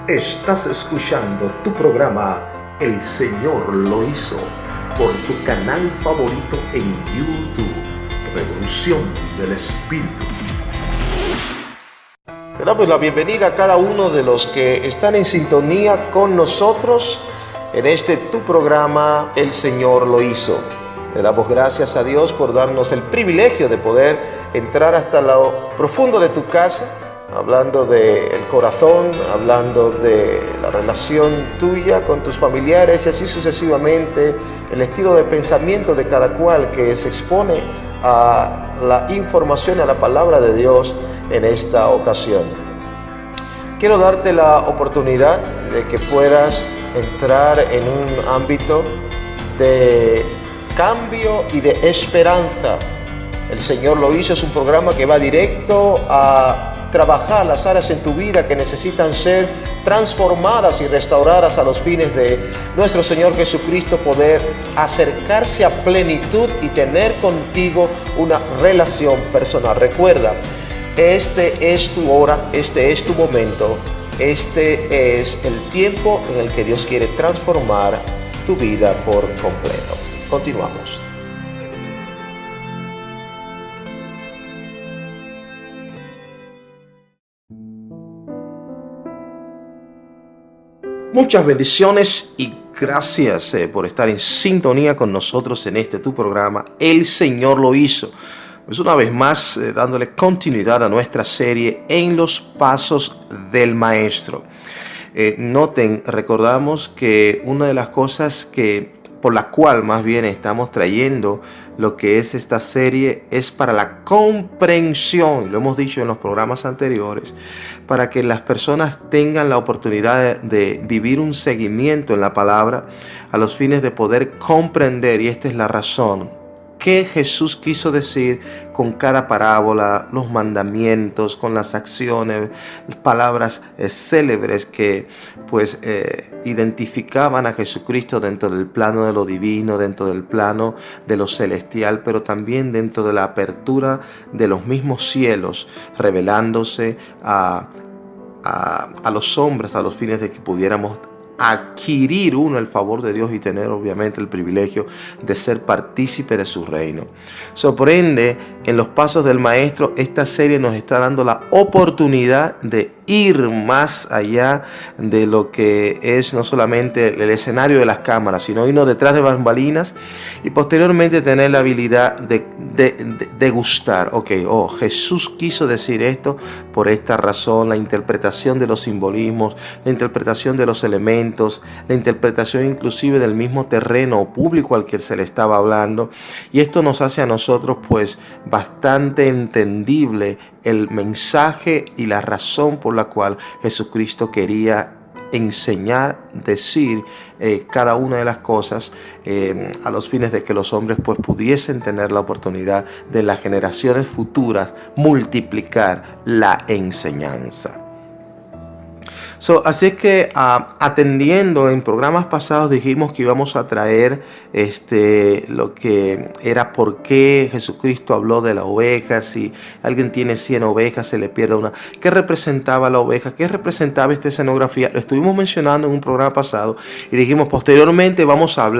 Estás escuchando tu programa El Señor lo hizo por tu canal favorito en YouTube, Revolución del Espíritu. Le damos la bienvenida a cada uno de los que están en sintonía con nosotros en este tu programa El Señor lo hizo. Le damos gracias a Dios por darnos el privilegio de poder entrar hasta lo profundo de tu casa, hablando del corazón, hablando de la relación tuya con tus familiares y así sucesivamente, el estilo de pensamiento de cada cual que se expone a la información, a la palabra de Dios en esta ocasión. Quiero darte la oportunidad de que puedas entrar en un ámbito de cambio y de esperanza. El Señor lo hizo, es un programa que va directo a trabajar las áreas en tu vida que necesitan ser transformadas y restauradas a los fines de nuestro Señor Jesucristo, poder acercarse a plenitud y tener contigo una relación personal. Recuerda, este es tu hora, este es tu momento, este es el tiempo en el que Dios quiere transformar tu vida por completo. Continuamos. Muchas bendiciones y gracias por estar en sintonía con nosotros en este tu programa, El Señor lo hizo. Pues una vez más dándole continuidad a nuestra serie En los Pasos del Maestro. Recordamos que una de las cosas por la cual más bien estamos trayendo lo que es esta serie es para la comprensión, y lo hemos dicho en los programas anteriores, para que las personas tengan la oportunidad de vivir un seguimiento en la palabra a los fines de poder comprender, y esta es la razón, qué Jesús quiso decir con cada parábola, los mandamientos, con las acciones, las palabras célebres que identificaban a Jesucristo dentro del plano de lo divino, dentro del plano de lo celestial, pero también dentro de la apertura de los mismos cielos, revelándose a los hombres a los fines de que pudiéramos adquirir el favor de Dios y tener obviamente el privilegio de ser partícipe de su reino. Por ende, en los pasos del Maestro, esta serie nos está dando la oportunidad de ir más allá de lo que es no solamente el escenario de las cámaras, sino irnos detrás de bambalinas y posteriormente tener la habilidad de gustar. Jesús quiso decir esto por esta razón, la interpretación de los simbolismos, la interpretación de los elementos, la interpretación inclusive del mismo terreno público al que se le estaba hablando, y esto nos hace a nosotros bastante entendible el mensaje y la razón por la cual Jesucristo quería enseñar, decir cada una de las cosas a los fines de que los hombres pudiesen tener la oportunidad de las generaciones futuras multiplicar la enseñanza. Así es que atendiendo en programas pasados dijimos que íbamos a traer lo que era por qué Jesucristo habló de la oveja. Si alguien tiene 100 ovejas, se le pierde una. ¿Qué representaba la oveja? ¿Qué representaba esta escenografía? Lo estuvimos mencionando en un programa pasado y dijimos posteriormente vamos a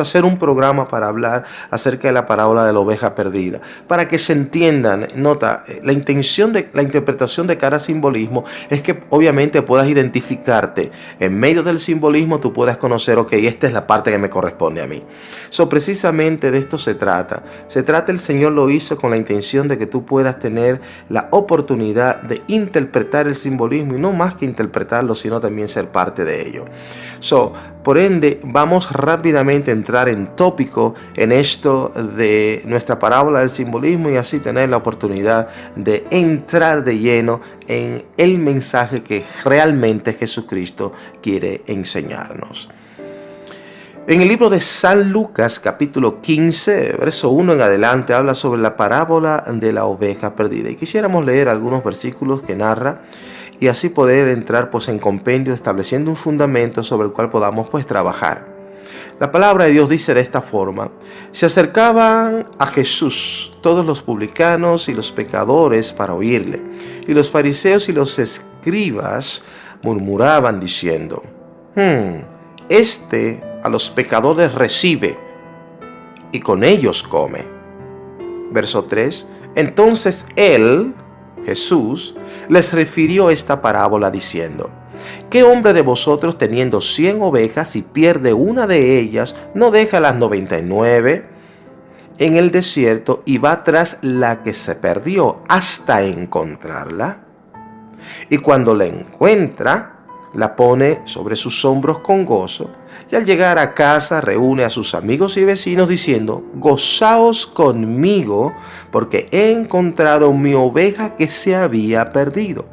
hacer un programa para hablar acerca de la parábola de la oveja perdida, para que se entiendan. Nota, la intención de la interpretación de cada simbolismo es que obviamente puedas identificarte en medio del simbolismo, tú puedas conocer, esta es la parte que me corresponde a mí. Precisamente de esto se trata. El Señor lo hizo con la intención de que tú puedas tener la oportunidad de interpretar el simbolismo, y no más que interpretarlo, sino también ser parte de ello. Por ende, vamos rápidamente a entrar en tópico en esto de nuestra parábola del simbolismo, y así tener la oportunidad de entrar de lleno en el mensaje que realmente Jesucristo quiere enseñarnos. En el libro de San Lucas, capítulo 15, verso 1 en adelante, habla sobre la parábola de la oveja perdida. Y quisiéramos leer algunos versículos que narra y así poder entrar en compendio, estableciendo un fundamento sobre el cual podamos trabajar. La palabra de Dios dice de esta forma: se acercaban a Jesús todos los publicanos y los pecadores para oírle, y los fariseos y los escribas murmuraban diciendo: Este a los pecadores recibe y con ellos come. Verso 3. Entonces él, Jesús, les refirió esta parábola diciendo: ¿Qué hombre de vosotros, teniendo 100 ovejas y pierde una de ellas, no deja las 99 en el desierto y va tras la que se perdió hasta encontrarla? Y cuando la encuentra, la pone sobre sus hombros con gozo, y al llegar a casa reúne a sus amigos y vecinos diciendo: Gozaos conmigo, porque he encontrado mi oveja que se había perdido.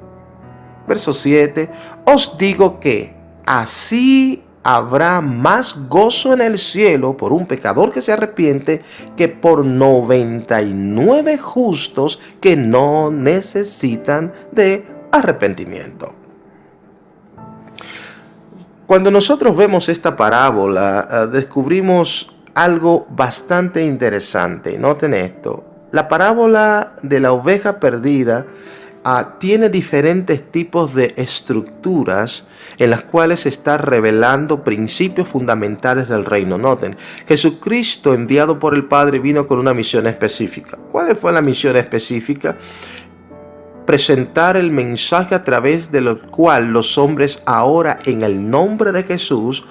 Verso 7. Os digo que así habrá más gozo en el cielo por un pecador que se arrepiente que por 99 justos que no necesitan de arrepentimiento. Cuando nosotros vemos esta parábola, descubrimos algo bastante interesante. Noten esto. La parábola de la oveja perdida tiene diferentes tipos de estructuras en las cuales se está revelando principios fundamentales del reino. Noten, Jesucristo, enviado por el Padre, vino con una misión específica. ¿Cuál fue la misión específica? Presentar el mensaje a través de lo cual los hombres ahora, en el nombre de Jesús,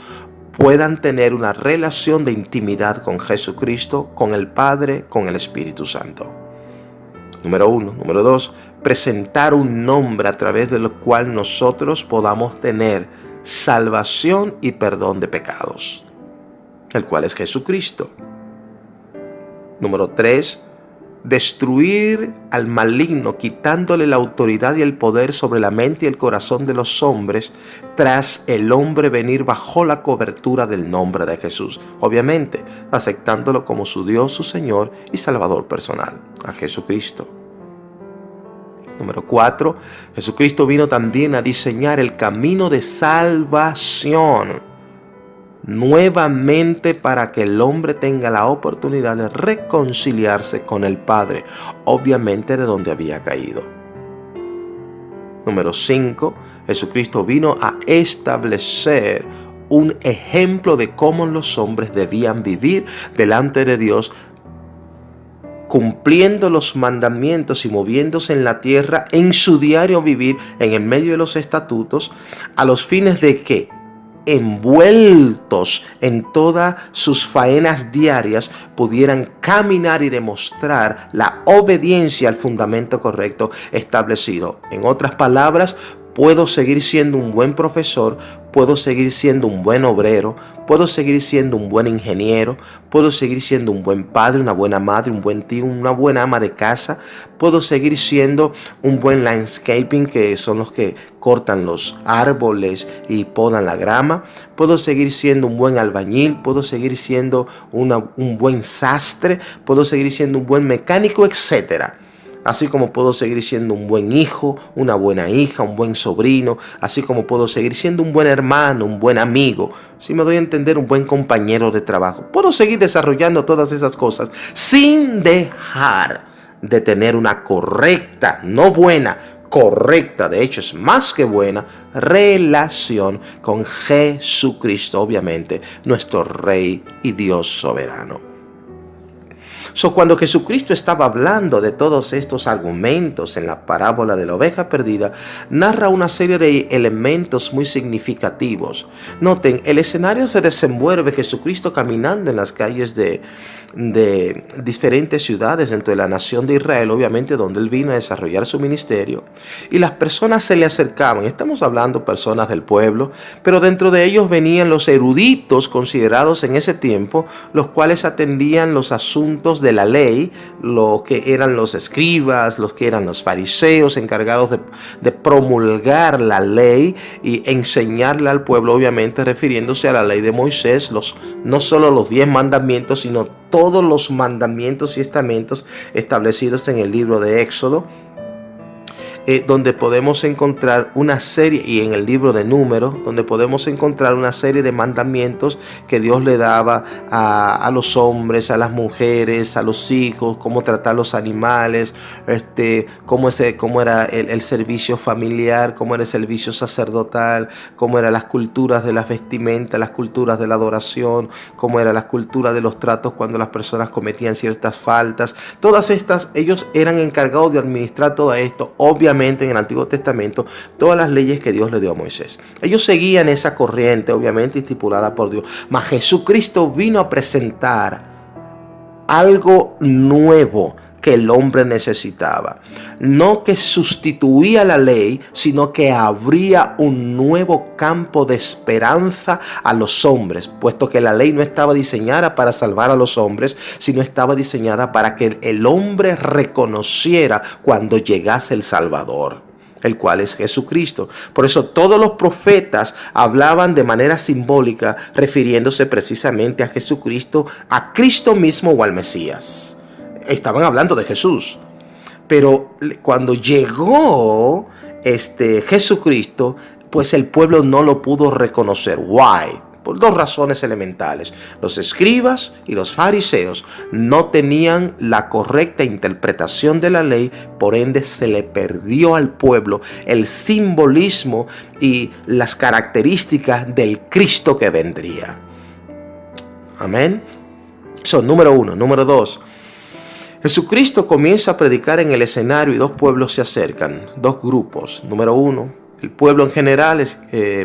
puedan tener una relación de intimidad con Jesucristo, con el Padre, con el Espíritu Santo. Número 1. Número 2. Presentar un nombre a través del cual nosotros podamos tener salvación y perdón de pecados, el cual es Jesucristo. Número 3. Destruir al maligno, quitándole la autoridad y el poder sobre la mente y el corazón de los hombres, tras el hombre venir bajo la cobertura del nombre de Jesús. Obviamente, aceptándolo como su Dios, su Señor y Salvador personal, a Jesucristo. Número 4. Jesucristo vino también a diseñar el camino de salvación nuevamente para que el hombre tenga la oportunidad de reconciliarse con el Padre, obviamente de donde había caído. Número 5. Jesucristo vino a establecer un ejemplo de cómo los hombres debían vivir delante de Dios, cumpliendo los mandamientos y moviéndose en la tierra en su diario vivir, en el medio de los estatutos, a los fines de que, envueltos en todas sus faenas diarias, pudieran caminar y demostrar la obediencia al fundamento correcto establecido. En otras palabras, puedo seguir siendo un buen profesor, puedo seguir siendo un buen obrero, puedo seguir siendo un buen ingeniero, puedo seguir siendo un buen padre, una buena madre, un buen tío, una buena ama de casa, puedo seguir siendo un buen landscaping, que son los que cortan los árboles y podan la grama, puedo seguir siendo un buen albañil, puedo seguir siendo un buen sastre, puedo seguir siendo un buen mecánico, etcétera. Así como puedo seguir siendo un buen hijo, una buena hija, un buen sobrino, así como puedo seguir siendo un buen hermano, un buen amigo, si me doy a entender, un buen compañero de trabajo. Puedo seguir desarrollando todas esas cosas sin dejar de tener una correcta, no buena, correcta, de hecho es más que buena, relación con Jesucristo, obviamente, nuestro Rey y Dios soberano. Cuando Jesucristo estaba hablando de todos estos argumentos en la parábola de la oveja perdida, narra una serie de elementos muy significativos. Noten, el escenario se desenvuelve Jesucristo caminando en las calles de diferentes ciudades dentro de la nación de Israel, obviamente donde él vino a desarrollar su ministerio, y las personas se le acercaban. Estamos hablando personas del pueblo, pero dentro de ellos venían los eruditos considerados en ese tiempo, los cuales atendían los asuntos de la ley, lo que eran los escribas, los que eran los fariseos encargados de promulgar la ley y enseñarla al pueblo, obviamente refiriéndose a la ley de Moisés, no solo los 10 mandamientos, sino todos los mandamientos y estamentos establecidos en el libro de Éxodo. donde podemos encontrar una serie, y en el libro de Números, donde podemos encontrar una serie de mandamientos que Dios le daba a los hombres, a las mujeres, a los hijos, cómo tratar los animales, cómo era el servicio familiar, cómo era el servicio sacerdotal, cómo eran las culturas de las vestimentas, las culturas de la adoración, cómo era la cultura de los tratos cuando las personas cometían ciertas faltas. Todas estas, ellos eran encargados de administrar todo esto, obviamente en el Antiguo Testamento, todas las leyes que Dios le dio a Moisés. Ellos seguían esa corriente, obviamente estipulada por Dios. Mas Jesucristo vino a presentar algo nuevo que el hombre necesitaba. No que sustituía la ley, sino que abría un nuevo campo de esperanza a los hombres, puesto que la ley no estaba diseñada para salvar a los hombres, sino estaba diseñada para que el hombre reconociera cuando llegase el Salvador, el cual es Jesucristo. Por eso todos los profetas hablaban de manera simbólica, refiriéndose precisamente a Jesucristo, a Cristo mismo o al Mesías. Estaban hablando de Jesús. Pero cuando llegó Jesucristo, pues el pueblo no lo pudo reconocer. Why? Por dos razones elementales. Los escribas y los fariseos no tenían la correcta interpretación de la ley, por ende se le perdió al pueblo el simbolismo y las características del Cristo que vendría. Amén. Eso, número uno. Número dos. Jesucristo comienza a predicar en el escenario y dos pueblos se acercan, dos grupos. Número uno, el pueblo en general es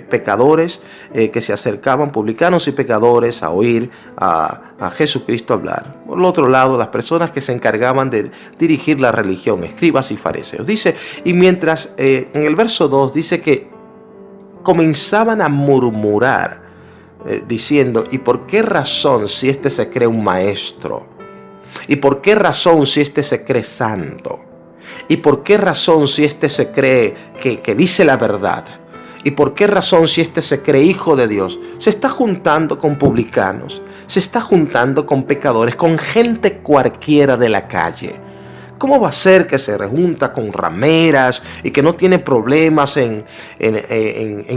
pecadores que se acercaban, publicanos y pecadores, a oír a Jesucristo hablar. Por el otro lado, las personas que se encargaban de dirigir la religión, escribas y fariseos. Dice, y mientras en el verso 2 dice que comenzaban a murmurar, diciendo, ¿y por qué razón si este se cree un maestro? ¿Y por qué razón si este se cree santo? ¿Y por qué razón si este se cree que dice la verdad? ¿Y por qué razón si este se cree hijo de Dios? Se está juntando con publicanos, se está juntando con pecadores, con gente cualquiera de la calle. ¿Cómo va a ser que se rejunta con rameras y que no tiene problemas en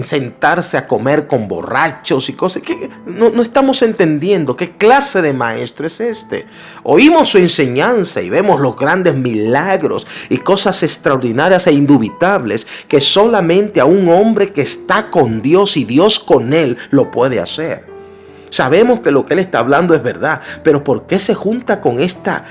sentarse a comer con borrachos y cosas? No estamos entendiendo qué clase de maestro es este. Oímos su enseñanza y vemos los grandes milagros y cosas extraordinarias e indubitables que solamente a un hombre que está con Dios y Dios con él lo puede hacer. Sabemos que lo que él está hablando es verdad, pero ¿por qué se junta con esta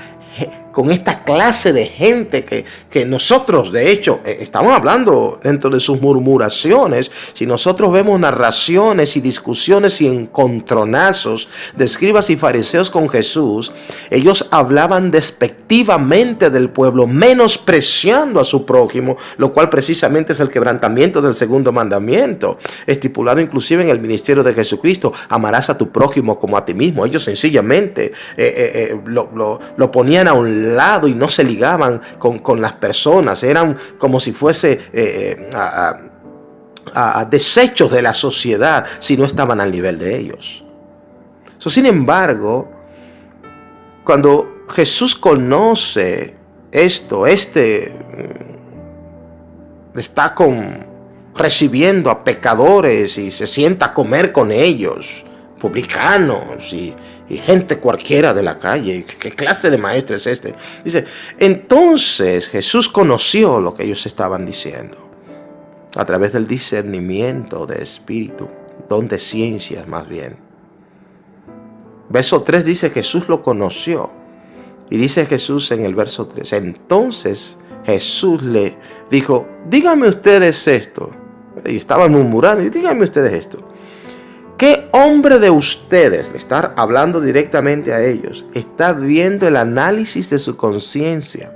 clase de gente que nosotros, de hecho, estamos hablando dentro de sus murmuraciones? Si nosotros vemos narraciones y discusiones y encontronazos de escribas y fariseos con Jesús, ellos hablaban despectivamente del pueblo, menospreciando a su prójimo, lo cual precisamente es el quebrantamiento del segundo mandamiento, estipulado inclusive en el ministerio de Jesucristo: amarás a tu prójimo como a ti mismo. Ellos sencillamente lo ponían a un lado y no se ligaban con las personas. Eran como si fuese desechos de la sociedad si no estaban al nivel de ellos. Sin embargo, cuando Jesús conoce esto, está recibiendo a pecadores y se sienta a comer con ellos, publicanos y gente cualquiera de la calle. ¿Qué clase de maestro es este? Dice, entonces Jesús conoció lo que ellos estaban diciendo a través del discernimiento de espíritu, don de ciencias más bien. Verso 3 dice, Jesús lo conoció. Y dice Jesús en el verso 3, entonces Jesús le dijo, díganme ustedes esto. Y estaban murmurando, y díganme ustedes esto. ¿Qué hombre de ustedes, le está hablando directamente a ellos, está viendo el análisis de su conciencia?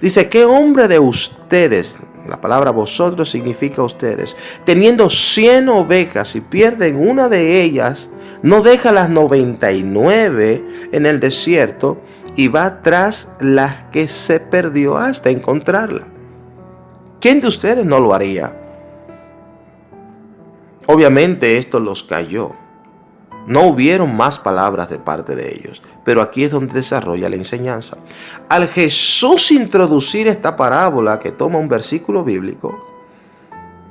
Dice, ¿qué hombre de ustedes, la palabra vosotros significa ustedes, teniendo 100 ovejas y pierden una de ellas, no deja las 99 en el desierto y va tras la que se perdió hasta encontrarla? ¿Quién de ustedes no lo haría? Obviamente esto los cayó. No hubieron más palabras de parte de ellos. Pero aquí es donde desarrolla la enseñanza. Al Jesús introducir esta parábola que toma un versículo bíblico,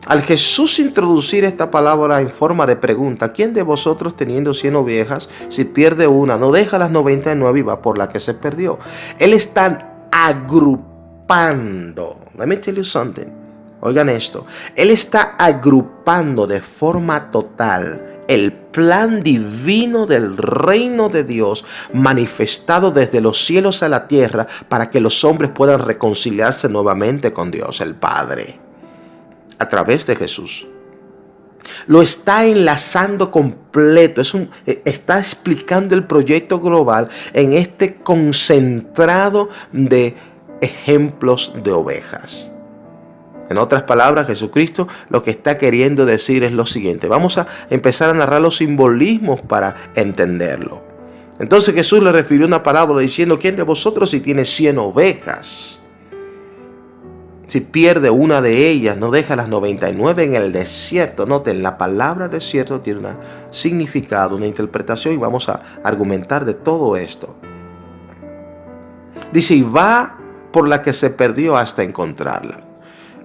al Jesús introducir esta palabra en forma de pregunta, ¿quién de vosotros teniendo 100 ovejas, si pierde una, no deja las 99 y va por la que se perdió? Él está agrupando. Let me tell you something. Oigan esto. Él está agrupando de forma total el plan divino del reino de Dios manifestado desde los cielos a la tierra para que los hombres puedan reconciliarse nuevamente con Dios, el Padre, a través de Jesús. Lo está enlazando completo. Está explicando el proyecto global en este concentrado de ejemplos de ovejas. En otras palabras, Jesucristo lo que está queriendo decir es lo siguiente. Vamos a empezar a narrar los simbolismos para entenderlo. Entonces Jesús le refirió una parábola diciendo, ¿quién de vosotros si tiene 100 ovejas? Si pierde una de ellas, no deja las 99 en el desierto. Noten, la palabra desierto tiene un significado, una interpretación, y vamos a argumentar de todo esto. Dice, y va por la que se perdió hasta encontrarla.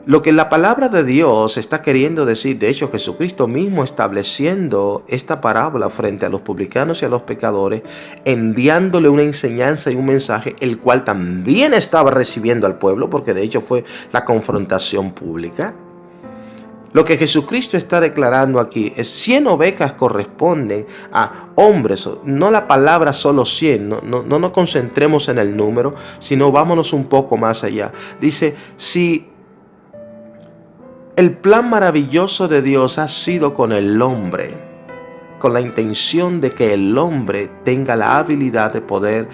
Lo que la palabra de Dios está queriendo decir, de hecho Jesucristo mismo estableciendo esta parábola frente a los publicanos y a los pecadores, enviándole una enseñanza y un mensaje, el cual también estaba recibiendo al pueblo, porque de hecho fue la confrontación pública. Lo que Jesucristo está declarando aquí es 100 ovejas corresponden a hombres, no la palabra solo 100, no nos concentremos en el número, sino vámonos un poco más allá. Dice, si el plan maravilloso de Dios ha sido con el hombre, con la intención de que el hombre tenga la habilidad de poder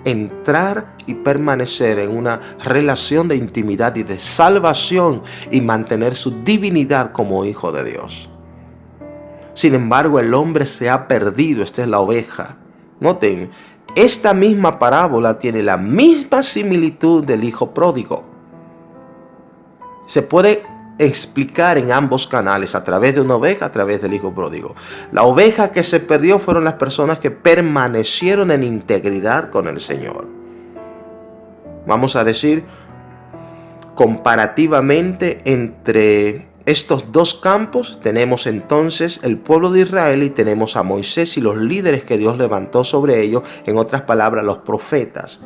entrar y permanecer en una relación de intimidad y de salvación y mantener su divinidad como hijo de Dios. Sin embargo, el hombre se ha perdido. Esta es la oveja. Noten, esta misma parábola tiene la misma similitud del hijo pródigo. Se puede explicar en ambos canales, a través de una oveja, a través del hijo pródigo. La oveja que se perdió fueron las personas que permanecieron en integridad con el Señor. Vamos a decir, comparativamente entre estos dos campos, tenemos entonces el pueblo de Israel y tenemos a Moisés y los líderes que Dios levantó sobre ellos, en otras palabras, los profetas.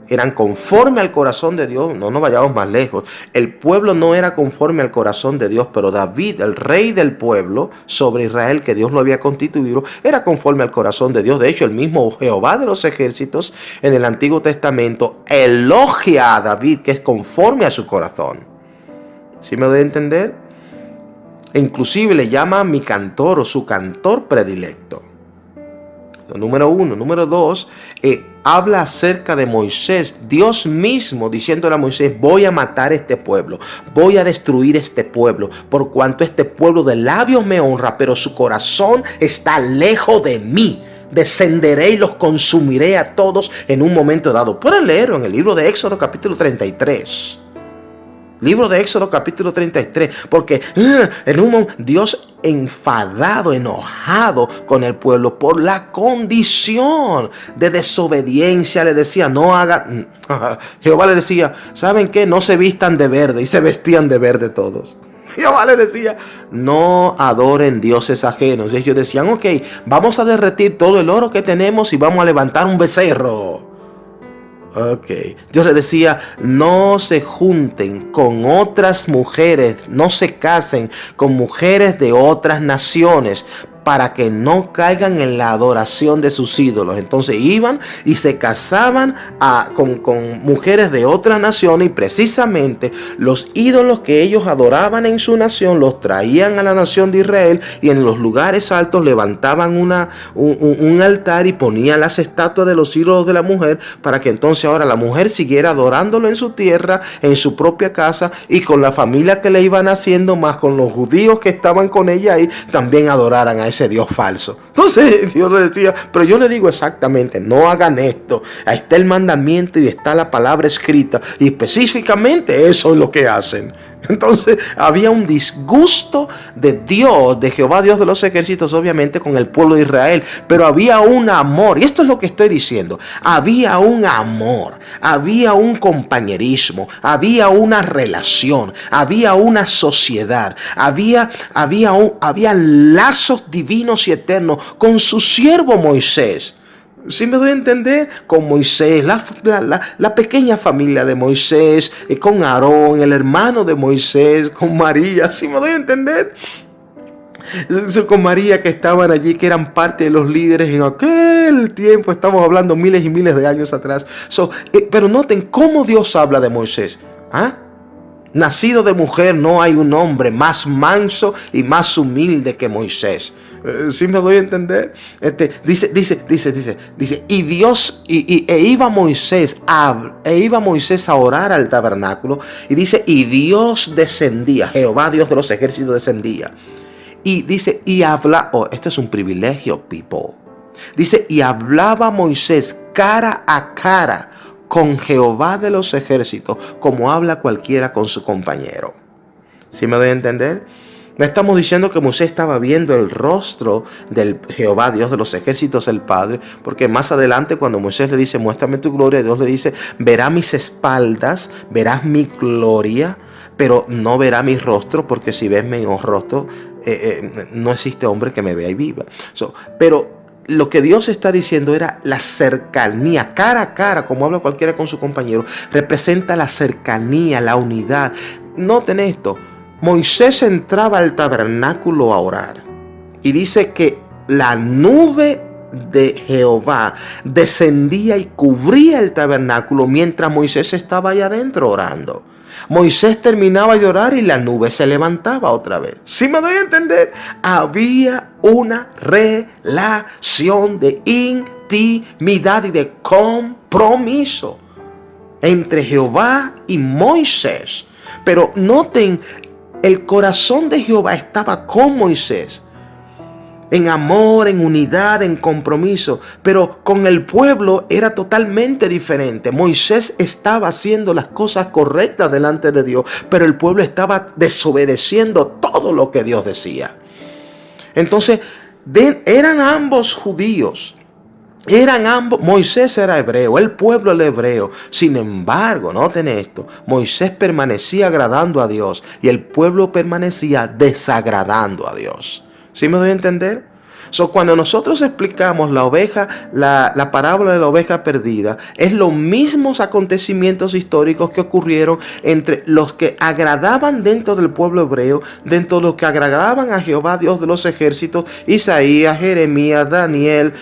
Eran conforme al corazón de Dios. No nos vayamos más lejos. El pueblo no era conforme al corazón de Dios, pero David, el rey del pueblo sobre Israel, que Dios lo había constituido, era conforme al corazón de Dios. De hecho, el mismo Jehová de los ejércitos en el Antiguo Testamento elogia a David, que es conforme a su corazón. ¿Sí me doy a entender? E inclusive le llama mi cantor o su cantor predilecto. Número 1. Número 2, habla acerca de Moisés, Dios mismo diciéndole a Moisés, voy a matar este pueblo, voy a destruir este pueblo, por cuanto este pueblo de labios me honra, pero su corazón está lejos de mí. Descenderé y los consumiré a todos en un momento dado. Pueden leerlo en el libro de Éxodo capítulo 33. Libro de Éxodo capítulo 33, porque Dios enfadado, enojado con el pueblo por la condición de desobediencia, le decía, no hagan, Jehová le decía, ¿saben qué? No se vistan de verde, y se vestían de verde todos. Jehová le decía, no adoren dioses ajenos. Y ellos decían, ok, vamos a derretir todo el oro que tenemos y vamos a levantar un becerro. Ok, Dios le decía, no se junten con otras mujeres, no se casen con mujeres de otras naciones, para que no caigan en la adoración de sus ídolos. Entonces iban y se casaban con mujeres de otras naciones, y precisamente los ídolos que ellos adoraban en su nación los traían a la nación de Israel, y en los lugares altos levantaban un altar y ponían las estatuas de los ídolos de la mujer, para que entonces ahora la mujer siguiera adorándolo en su tierra, en su propia casa, y con la familia que le iban haciendo, más con los judíos que estaban con ella ahí, también adoraran a ese Dios falso. Entonces Dios le decía, pero yo le digo exactamente, no hagan esto. Ahí está el mandamiento y está la palabra escrita, y específicamente eso es lo que hacen. Entonces había un disgusto de Dios, de Jehová Dios de los ejércitos, obviamente con el pueblo de Israel, pero había un amor, y esto es lo que estoy diciendo, había un amor, había un compañerismo, había una relación, había una sociedad, había lazos divinos y eternos con su siervo Moisés. ¿Sí me doy a entender? Con Moisés, la pequeña familia de Moisés, con Aarón, el hermano de Moisés, con María. ¿Sí me doy a entender? Con María, que estaban allí, que eran parte de los líderes en aquel tiempo. Estamos hablando miles y miles de años atrás. Pero noten cómo Dios habla de Moisés. ¿Ah? Nacido de mujer, no hay un hombre más manso y más humilde que Moisés. ¿Sí me doy a entender? Dice, y Dios, iba Moisés a orar al tabernáculo, y dice, y Dios descendía, Jehová Dios de los ejércitos descendía. Y dice, esto es un privilegio, people. Dice, y hablaba Moisés cara a cara con Jehová de los ejércitos, como habla cualquiera con su compañero. ¿Sí me doy a entender? No estamos diciendo que Moisés estaba viendo el rostro del Jehová, Dios de los ejércitos, el Padre, porque más adelante cuando Moisés le dice, muéstrame tu gloria, Dios le dice, verá mis espaldas, verás mi gloria, pero no verá mi rostro, porque si ves mi rostro, no existe hombre que me vea y viva. Pero lo que Dios está diciendo era la cercanía, cara a cara, como habla cualquiera con su compañero, representa la cercanía, la unidad. Noten esto, Moisés entraba al tabernáculo a orar y dice que la nube de Jehová descendía y cubría el tabernáculo mientras Moisés estaba allá adentro orando. Moisés terminaba de orar y la nube se levantaba otra vez. ¿Sí me doy a entender? Había una relación de intimidad y de compromiso entre Jehová y Moisés. Pero noten, el corazón de Jehová estaba con Moisés, en amor, en unidad, en compromiso. Pero con el pueblo era totalmente diferente. Moisés estaba haciendo las cosas correctas delante de Dios, pero el pueblo estaba desobedeciendo todo lo que Dios decía. Entonces, eran ambos judíos. Moisés era hebreo, el pueblo era hebreo. Sin embargo, noten esto, Moisés permanecía agradando a Dios y el pueblo permanecía desagradando a Dios. ¿Sí me doy a entender? Cuando nosotros explicamos la parábola de la oveja perdida, es los mismos acontecimientos históricos que ocurrieron entre los que agradaban dentro del pueblo hebreo, dentro de los que agradaban a Jehová, Dios de los ejércitos, Isaías, Jeremías, Daniel,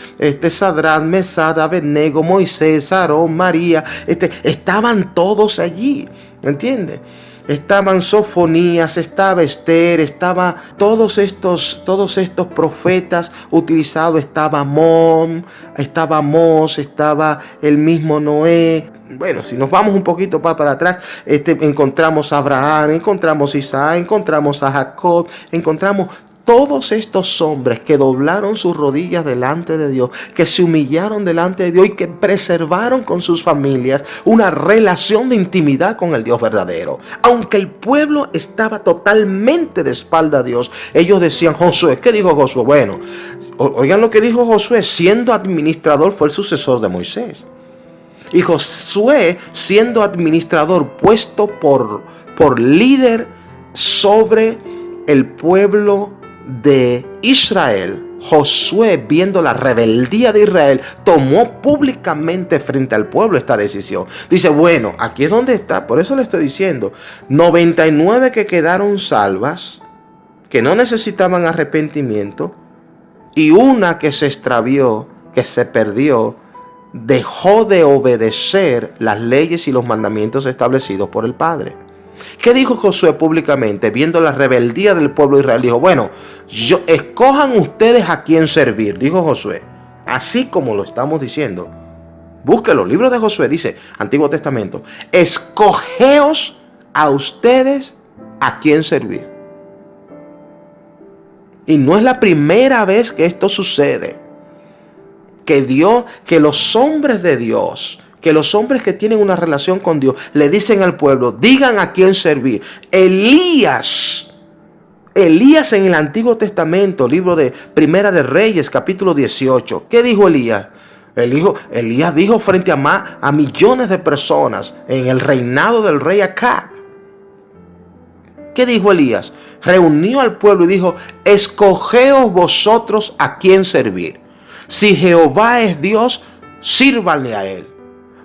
Sadrach, Mesach, Abednego, Moisés, Aarón, María, estaban todos allí, ¿entiendes? Estaban Sofonías, estaba Esther, estaba todos estos profetas utilizados, estaba Amós, estaba el mismo Noé. Bueno, si nos vamos un poquito para atrás, encontramos a Abraham, encontramos a Isaac, encontramos a Jacob, encontramos todos estos hombres que doblaron sus rodillas delante de Dios, que se humillaron delante de Dios y que preservaron con sus familias una relación de intimidad con el Dios verdadero. Aunque el pueblo estaba totalmente de espalda a Dios, ellos decían, Josué, ¿qué dijo Josué? Bueno, oigan lo que dijo Josué, siendo administrador fue el sucesor de Moisés. Y Josué, siendo administrador, puesto por líder sobre el pueblo de Israel, Josué, viendo la rebeldía de Israel, tomó públicamente frente al pueblo esta decisión. Dice, bueno, aquí es donde está, por eso le estoy diciendo, 99 que quedaron salvas, que no necesitaban arrepentimiento, y una que se extravió, que se perdió, dejó de obedecer las leyes y los mandamientos establecidos por el Padre. ¿Qué dijo Josué públicamente? Viendo la rebeldía del pueblo de Israel, dijo, bueno, escojan ustedes a quién servir, dijo Josué. Así como lo estamos diciendo. Búsquelo, libro de Josué, dice, Antiguo Testamento, escogeos a ustedes a quién servir. Y no es la primera vez que esto sucede. Que los hombres de Dios, que los hombres que tienen una relación con Dios le dicen al pueblo, digan a quién servir. Elías en el Antiguo Testamento, libro de Primera de Reyes, capítulo 18. ¿Qué dijo Elías? Elías dijo frente a millones de personas en el reinado del rey Acab. ¿Qué dijo Elías? Reunió al pueblo y dijo, escogeos vosotros a quién servir. Si Jehová es Dios, sírvanle a él.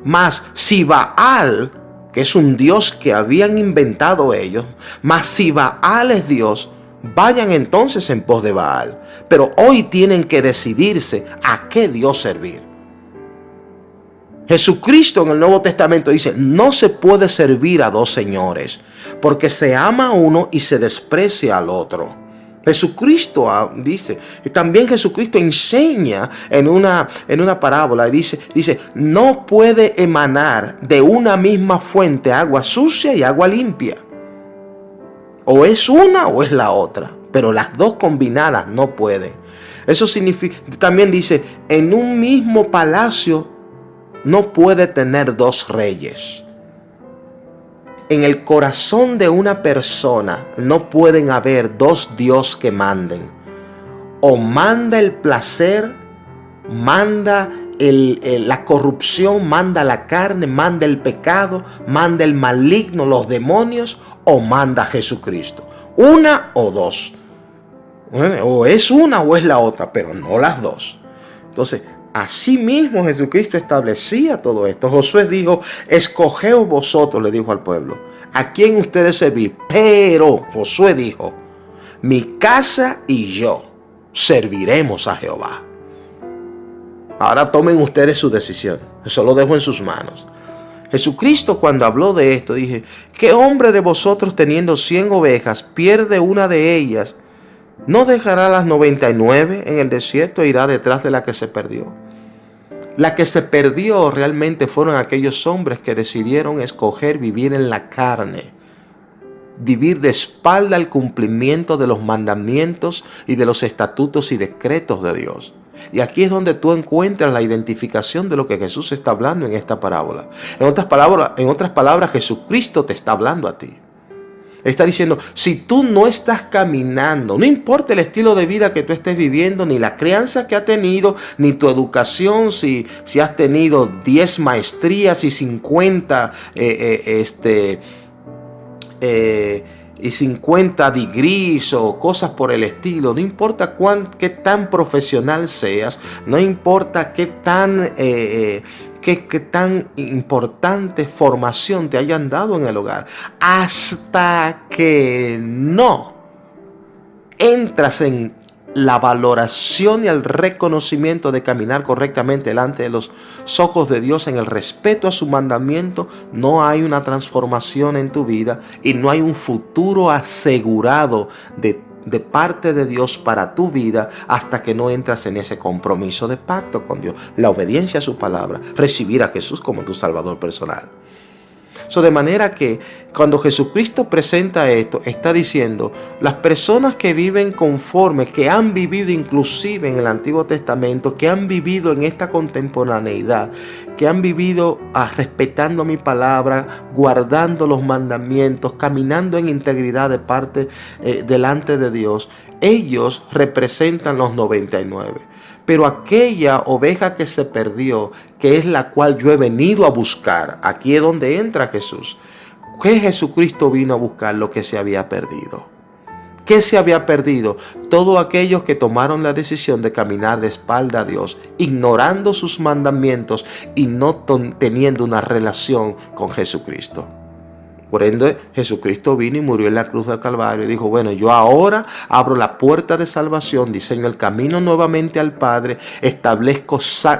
Mas si Baal, que es un dios que habían inventado ellos, mas si Baal es Dios, vayan entonces en pos de Baal. Pero hoy tienen que decidirse a qué Dios servir. Jesucristo en el Nuevo Testamento dice, no se puede servir a dos señores, porque se ama a uno y se desprecia al otro. Jesucristo dice, y también Jesucristo enseña en una parábola, dice, no puede emanar de una misma fuente agua sucia y agua limpia. O es una o es la otra, pero las dos combinadas no pueden. Eso significa, también dice, en un mismo palacio no puede tener dos reyes. En el corazón de una persona no pueden haber dos dioses que manden. O manda el placer, manda la corrupción, manda la carne, manda el pecado, manda el maligno, los demonios, o manda Jesucristo. Una o dos. O es una o es la otra, pero no las dos. Entonces, así mismo Jesucristo establecía todo esto. Josué dijo, escogeos vosotros, le dijo al pueblo, a quién ustedes servir. Pero Josué dijo, mi casa y yo serviremos a Jehová. Ahora tomen ustedes su decisión. Eso lo dejo en sus manos. Jesucristo, cuando habló de esto, dije, ¿qué hombre de vosotros teniendo 100 ovejas pierde una de ellas? ¿No dejará las 99 en el desierto e irá detrás de la que se perdió? La que se perdió realmente fueron aquellos hombres que decidieron escoger vivir en la carne, vivir de espalda al cumplimiento de los mandamientos y de los estatutos y decretos de Dios. Y aquí es donde tú encuentras la identificación de lo que Jesús está hablando en esta parábola. En otras palabras, Jesucristo te está hablando a ti. Está diciendo, si tú no estás caminando, no importa el estilo de vida que tú estés viviendo, ni la crianza que has tenido, ni tu educación, si has tenido 10 maestrías y 50 y 50 degrees o cosas por el estilo, no importa qué tan profesional seas, no importa qué tan importante formación te hayan dado en el hogar, hasta que no entras en la valoración y el reconocimiento de caminar correctamente delante de los ojos de Dios en el respeto a su mandamiento, no hay una transformación en tu vida y no hay un futuro asegurado de parte de Dios para tu vida hasta que no entras en ese compromiso de pacto con Dios, la obediencia a su palabra, recibir a Jesús como tu Salvador personal. De manera que cuando Jesucristo presenta esto, está diciendo, las personas que viven conforme, que han vivido inclusive en el Antiguo Testamento, que han vivido en esta contemporaneidad, que han vivido respetando mi palabra, guardando los mandamientos, caminando en integridad de parte delante de Dios, ellos representan los 99. Pero aquella oveja que se perdió, que es la cual yo he venido a buscar, aquí es donde entra Jesús. ¿Qué Jesucristo vino a buscar? Lo que se había perdido. ¿Qué se había perdido? Todos aquellos que tomaron la decisión de caminar de espalda a Dios, ignorando sus mandamientos y no teniendo una relación con Jesucristo. Por ende, Jesucristo vino y murió en la cruz del Calvario y dijo, bueno, yo ahora abro la puerta de salvación, diseño el camino nuevamente al Padre,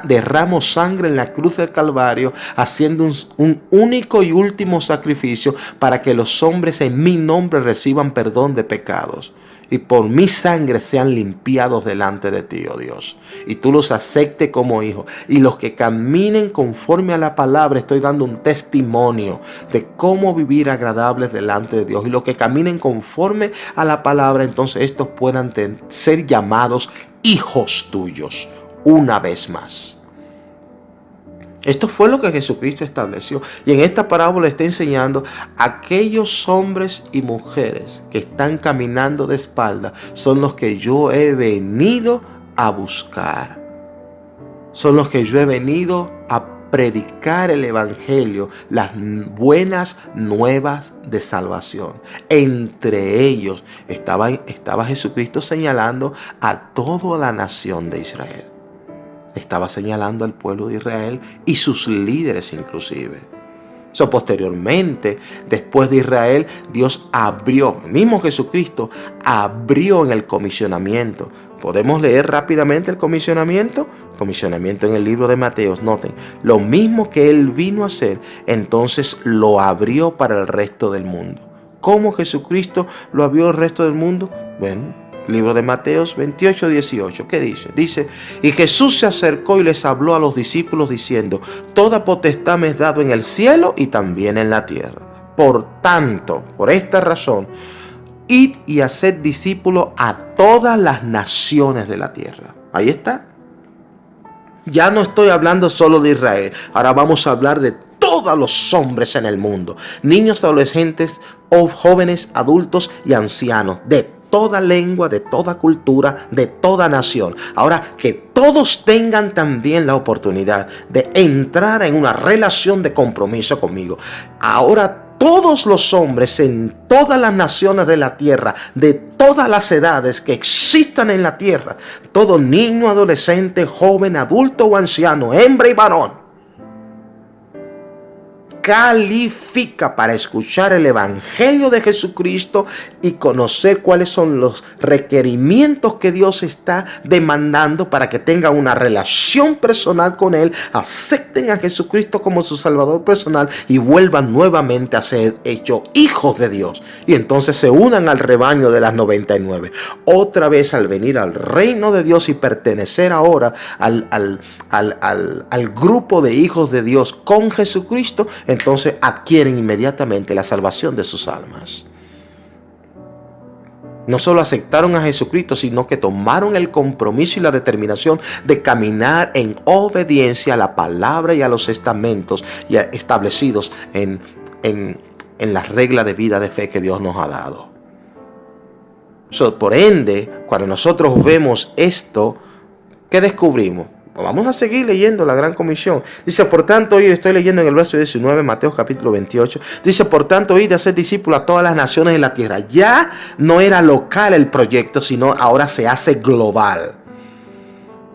derramo sangre en la cruz del Calvario, haciendo un único y último sacrificio para que los hombres en mi nombre reciban perdón de pecados. Y por mi sangre sean limpiados delante de ti, oh Dios. Y tú los aceptes como hijos. Y los que caminen conforme a la palabra, estoy dando un testimonio de cómo vivir agradables delante de Dios. Y los que caminen conforme a la palabra, entonces estos puedan ser llamados hijos tuyos una vez más. Esto fue lo que Jesucristo estableció. Y en esta parábola está enseñando a aquellos hombres y mujeres que están caminando de espalda son los que yo he venido a buscar. Son los que yo he venido a predicar el evangelio, las buenas nuevas de salvación. Entre ellos estaba Jesucristo señalando a toda la nación de Israel. Estaba señalando al pueblo de Israel y sus líderes inclusive. Posteriormente, después de Israel, Dios abrió, el mismo Jesucristo abrió en el comisionamiento. Podemos leer rápidamente el comisionamiento. Comisionamiento en el libro de Mateo. Noten, lo mismo que Él vino a hacer, entonces lo abrió para el resto del mundo. ¿Cómo Jesucristo lo abrió al resto del mundo? Bueno, libro de Mateo 28, 18. ¿Qué dice? Dice, y Jesús se acercó y les habló a los discípulos diciendo, toda potestad me es dado en el cielo y también en la tierra. Por tanto, por esta razón, id y haced discípulos a todas las naciones de la tierra. Ahí está. Ya no estoy hablando solo de Israel. Ahora vamos a hablar de todos los hombres en el mundo. Niños, adolescentes, jóvenes, adultos y ancianos. De toda lengua, de toda cultura, de toda nación. Ahora que todos tengan también la oportunidad de entrar en una relación de compromiso conmigo. Ahora todos los hombres en todas las naciones de la tierra, de todas las edades que existan en la tierra, todo niño, adolescente, joven, adulto o anciano, hembra y varón, califica para escuchar el evangelio de Jesucristo y conocer cuáles son los requerimientos que Dios está demandando para que tengan una relación personal con Él, acepten a Jesucristo como su Salvador personal y vuelvan nuevamente a ser hechos hijos de Dios. Y entonces se unan al rebaño de las 99. Otra vez al venir al reino de Dios y pertenecer ahora al grupo de hijos de Dios con Jesucristo, entonces adquieren inmediatamente la salvación de sus almas. No solo aceptaron a Jesucristo, sino que tomaron el compromiso y la determinación de caminar en obediencia a la palabra y a los estamentos establecidos en las reglas de vida de fe que Dios nos ha dado. Por ende, cuando nosotros vemos esto, ¿qué descubrimos? Vamos a seguir leyendo la Gran Comisión. Dice, por tanto, hoy estoy leyendo en el verso 19, Mateo capítulo 28. Dice, por tanto, hoy de hacer discípulos a todas las naciones de la tierra. Ya no era local el proyecto, sino ahora se hace global.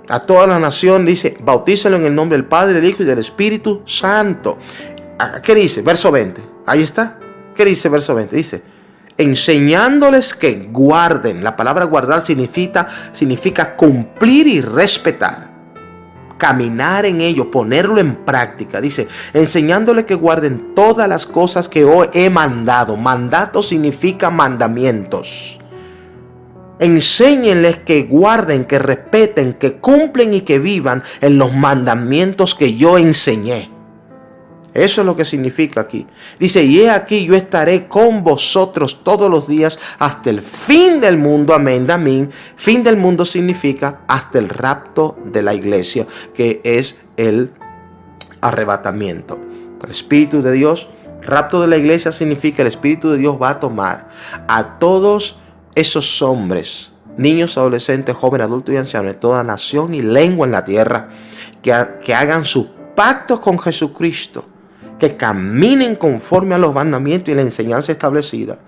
A toda la nación, dice, bautízalo en el nombre del Padre, del Hijo y del Espíritu Santo. ¿Qué dice? Verso 20. Ahí está. ¿Qué dice verso 20? Dice, enseñándoles que guarden. La palabra guardar significa cumplir y respetar. Caminar en ello, ponerlo en práctica. Dice, enseñándoles que guarden todas las cosas que hoy he mandado. Mandato significa mandamientos. Enséñenles que guarden, que respeten, que cumplen y que vivan en los mandamientos que yo enseñé. Eso es lo que significa aquí. Dice, y he aquí yo estaré con vosotros todos los días hasta el fin del mundo. Amén, amén. Fin del mundo significa hasta el rapto de la iglesia, que es el arrebatamiento. El Espíritu de Dios, rapto de la iglesia significa el Espíritu de Dios va a tomar a todos esos hombres, niños, adolescentes, jóvenes, adultos y ancianos de toda nación y lengua en la tierra, que hagan sus pactos con Jesucristo, que caminen conforme a los mandamientos y la enseñanza establecida.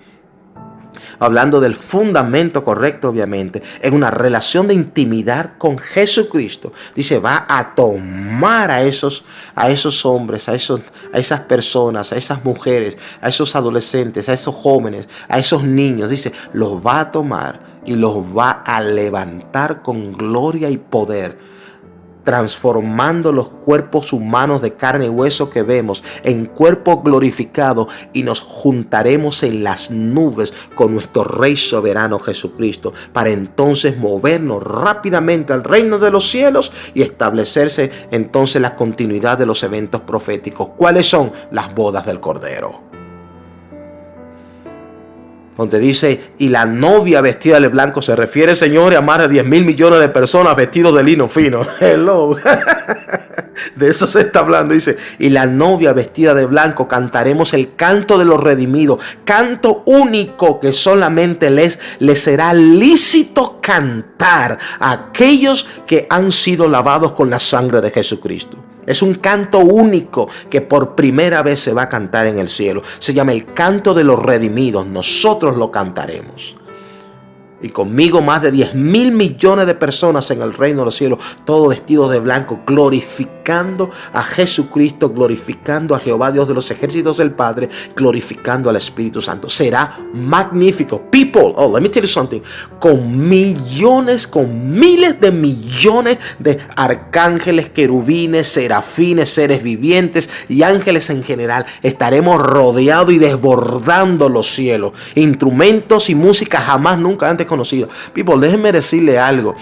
Hablando del fundamento correcto, obviamente, en una relación de intimidad con Jesucristo. Dice, va a tomar a esos hombres, a esas personas, a esas mujeres, a esos adolescentes, a esos jóvenes, a esos niños. Dice, los va a tomar y los va a levantar con gloria y poder, transformando los cuerpos humanos de carne y hueso que vemos en cuerpos glorificados, y nos juntaremos en las nubes con nuestro Rey soberano Jesucristo, para entonces movernos rápidamente al reino de los cielos y establecerse entonces la continuidad de los eventos proféticos. ¿Cuáles son? Las bodas del Cordero. Donde dice, y la novia vestida de blanco, se refiere, señores, a más de 10,000 millones de personas vestidos de lino fino. Hello. De eso se está hablando, dice, y la novia vestida de blanco cantaremos el canto de los redimidos, canto único que solamente les será lícito cantar a aquellos que han sido lavados con la sangre de Jesucristo. Es un canto único que por primera vez se va a cantar en el cielo. Se llama el canto de los redimidos. Nosotros lo cantaremos. Y conmigo más de 10,000 millones de personas en el reino de los cielos, todos vestidos de blanco, glorificando a Jesucristo, glorificando a Jehová Dios de los ejércitos del Padre, glorificando al Espíritu Santo. Será magnífico. People, let me tell you something, con millones, con miles de millones de arcángeles, querubines, serafines, seres vivientes y ángeles en general, estaremos rodeados y desbordando los cielos. Instrumentos y música jamás, nunca antes conocida. People, déjenme decirle algo.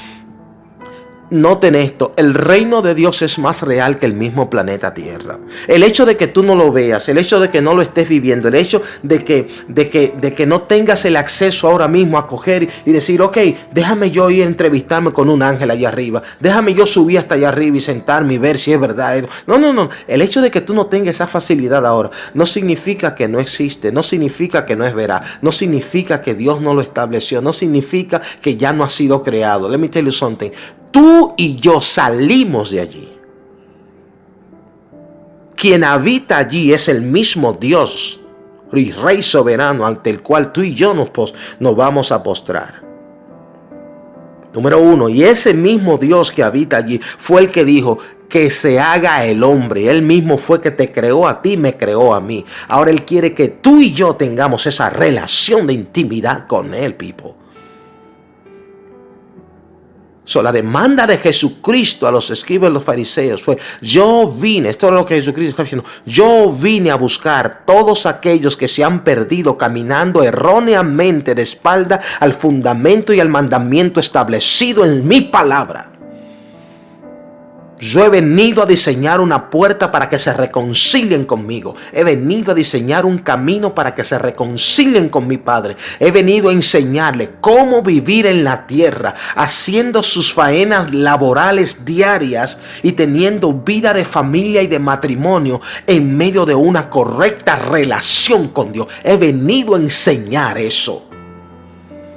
Noten esto, el reino de Dios es más real que el mismo planeta Tierra. El hecho de que tú no lo veas, el hecho de que no lo estés viviendo, el hecho de que no tengas el acceso ahora mismo a coger y decir, ok, déjame yo ir a entrevistarme con un ángel allá arriba, déjame yo subir hasta allá arriba y sentarme y ver si es verdad. No. El hecho de que tú no tengas esa facilidad ahora no significa que no existe, no significa que no es veraz, no significa que Dios no lo estableció, no significa que ya no ha sido creado. Let me tell you something. Tú y yo salimos de allí. Quien habita allí es el mismo Dios y Rey soberano ante el cual tú y yo nos vamos a postrar. Número 1, y ese mismo Dios que habita allí fue el que dijo que se haga el hombre. Él mismo fue que te creó a ti, me creó a mí. Ahora Él quiere que tú y yo tengamos esa relación de intimidad con Él, people. La demanda de Jesucristo a los escribas y los fariseos fue: yo vine, esto es lo que Jesucristo está diciendo, yo vine a buscar todos aquellos que se han perdido caminando erróneamente de espalda al fundamento y al mandamiento establecido en mi palabra. Yo he venido a diseñar una puerta para que se reconcilien conmigo. He venido a diseñar un camino para que se reconcilien con mi Padre. He venido a enseñarles cómo vivir en la tierra, haciendo sus faenas laborales diarias y teniendo vida de familia y de matrimonio en medio de una correcta relación con Dios. He venido a enseñar eso.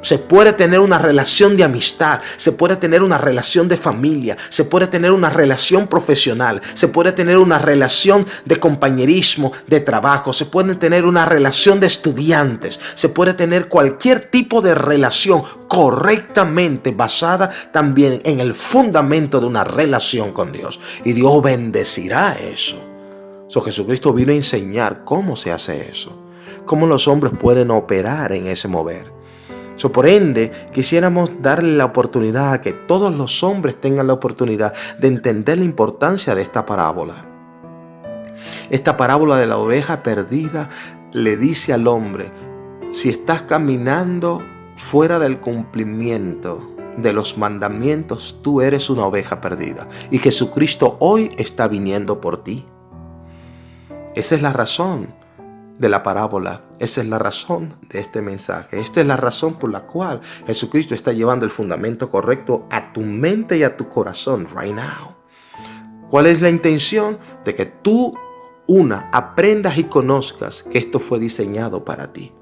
Se puede tener una relación de amistad, se puede tener una relación de familia, se puede tener una relación profesional, se puede tener una relación de compañerismo, de trabajo, se puede tener una relación de estudiantes, se puede tener cualquier tipo de relación correctamente basada también en el fundamento de una relación con Dios. Y Dios bendecirá eso. Jesucristo vino a enseñar cómo se hace eso, cómo los hombres pueden operar en ese mover. Por ende, quisiéramos darle la oportunidad a que todos los hombres tengan la oportunidad de entender la importancia de esta parábola. Esta parábola de la oveja perdida le dice al hombre: si estás caminando fuera del cumplimiento de los mandamientos, tú eres una oveja perdida. Y Jesucristo hoy está viniendo por ti. Esa es la razón de la parábola. Esa es la razón de este mensaje. Esta es la razón por la cual Jesucristo está llevando el fundamento correcto a tu mente y a tu corazón right now. ¿Cuál es la intención? De que tú, aprendas y conozcas que esto fue diseñado para ti.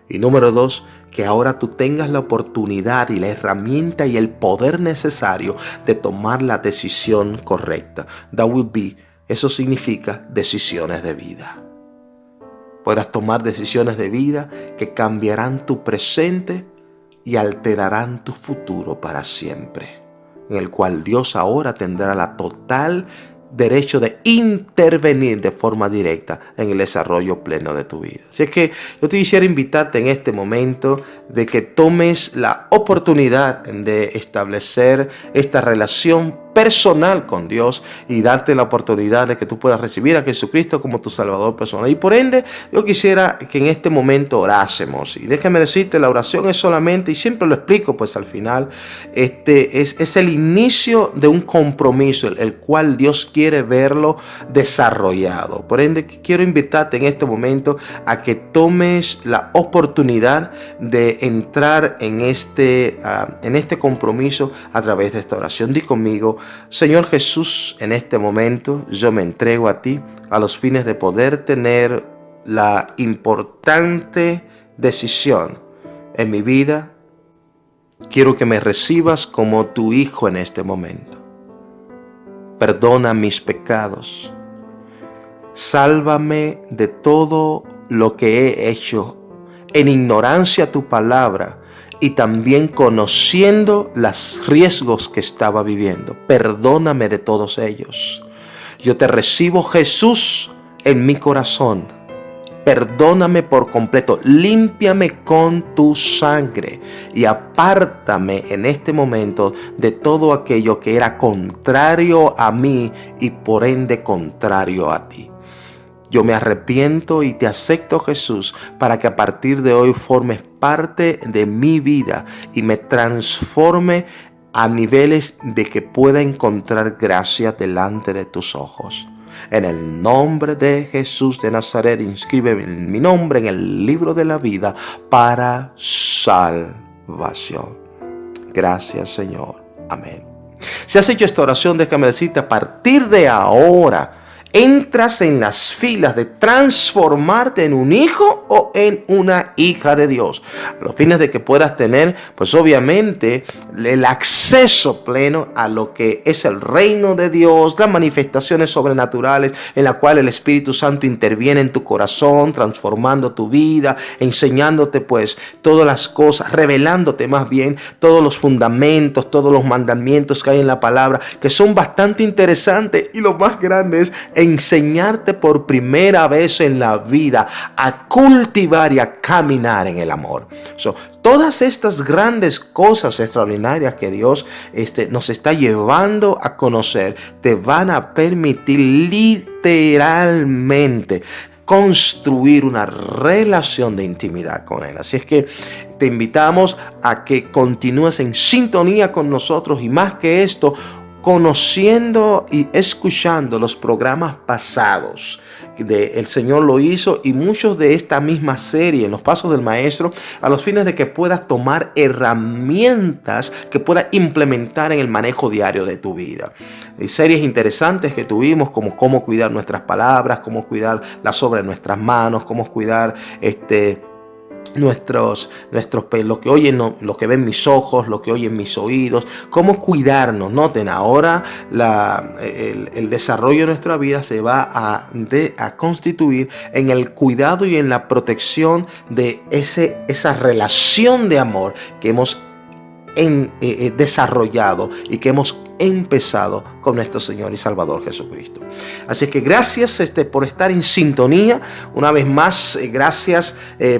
Y número 2, que ahora tú tengas la oportunidad y la herramienta y el poder necesario de tomar la decisión correcta. Eso significa decisiones de vida. Podrás tomar decisiones de vida que cambiarán tu presente y alterarán tu futuro para siempre, en el cual Dios ahora tendrá la total derecho de intervenir de forma directa en el desarrollo pleno de tu vida. Así es que yo te quisiera invitarte en este momento de que tomes la oportunidad de establecer esta relación personal con Dios y darte la oportunidad de que tú puedas recibir a Jesucristo como tu Salvador personal. Y por ende, yo quisiera que en este momento orásemos. Y déjame decirte, la oración es solamente, y siempre lo explico pues al final, es el inicio de un compromiso, el cual Dios quiere verlo desarrollado. Por ende, quiero invitarte en este momento a que tomes la oportunidad de entrar en este compromiso a través de esta oración. Di conmigo: Señor Jesús, en este momento yo me entrego a ti a los fines de poder tener la importante decisión en mi vida. Quiero que me recibas como tu hijo en este momento. Perdona mis pecados. Sálvame de todo lo que he hecho en ignorancia a tu palabra y también conociendo los riesgos que estaba viviendo. Perdóname de todos ellos. Yo te recibo, Jesús, en mi corazón. Perdóname por completo, límpiame con tu sangre y apártame en este momento de todo aquello que era contrario a mí y por ende contrario a ti. Yo me arrepiento y te acepto, Jesús, para que a partir de hoy formes parte de mi vida y me transforme a niveles de que pueda encontrar gracia delante de tus ojos. En el nombre de Jesús de Nazaret, inscribe mi nombre en el libro de la vida para salvación. Gracias, Señor. Amén. Si has hecho esta oración, déjame decirte, a partir de ahora, entras en las filas de transformarte en un hijo o en una hija de Dios, a los fines de que puedas tener, pues obviamente, el acceso pleno a lo que es el reino de Dios, las manifestaciones sobrenaturales en la cual el Espíritu Santo interviene en tu corazón, transformando tu vida, enseñándote pues todas las cosas, revelándote más bien todos los fundamentos, todos los mandamientos que hay en la palabra, que son bastante interesantes, y lo más grande es enseñarte por primera vez en la vida a cultivar y a caminar en el amor. Todas estas grandes cosas extraordinarias que Dios nos está llevando a conocer te van a permitir literalmente construir una relación de intimidad con Él. Así es que te invitamos a que continúes en sintonía con nosotros, y más que esto, conociendo y escuchando los programas pasados. El Señor lo hizo, y muchos de esta misma serie, en los pasos del Maestro, a los fines de que puedas tomar herramientas que puedas implementar en el manejo diario de tu vida. Hay series interesantes que tuvimos, como cómo cuidar nuestras palabras, cómo cuidar las obras de nuestras manos, cómo cuidar lo que oyen, lo que ven mis ojos, lo que oyen mis oídos, cómo cuidarnos. Noten, ahora el desarrollo de nuestra vida se va a constituir en el cuidado y en la protección de esa relación de amor que hemos desarrollado y que hemos empezado con nuestro Señor y Salvador Jesucristo. Así que gracias por estar en sintonía. Una vez más, gracias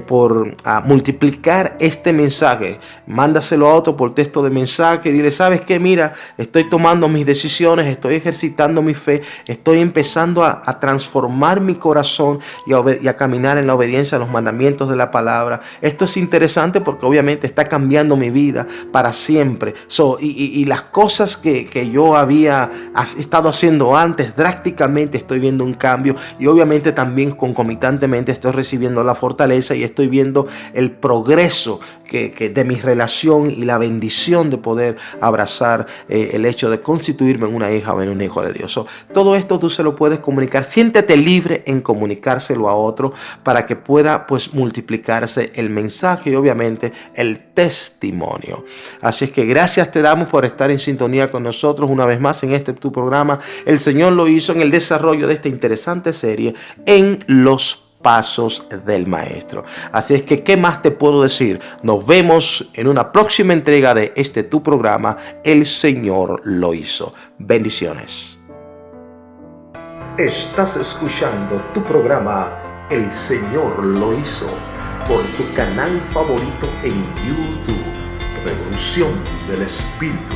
por multiplicar este mensaje. Mándaselo a otro por texto de mensaje. Dile, ¿sabes qué? Mira, estoy tomando mis decisiones, estoy ejercitando mi fe, estoy empezando a transformar mi corazón y a caminar en la obediencia a los mandamientos de la palabra. Esto es interesante porque obviamente está cambiando mi vida para siempre. Y las cosas que yo había estado haciendo antes, drásticamente estoy viendo un cambio, y obviamente también concomitantemente estoy recibiendo la fortaleza y estoy viendo el progreso de mi relación y la bendición de poder abrazar el hecho de constituirme en una hija o en un hijo de Dios. Todo esto tú se lo puedes comunicar. Siéntete libre en comunicárselo a otro para que pueda pues multiplicarse el mensaje y obviamente el testimonio. Así es que gracias te damos por estar en sintonía con nosotros una vez más en tu programa. El Señor lo hizo, en el desarrollo de esta interesante serie en los pasos del Maestro. Así es que, ¿qué más te puedo decir? Nos vemos en una próxima entrega de tu programa, El Señor lo hizo. Bendiciones. Estás escuchando tu programa, El Señor lo hizo, por tu canal favorito en YouTube, Revolución del Espíritu.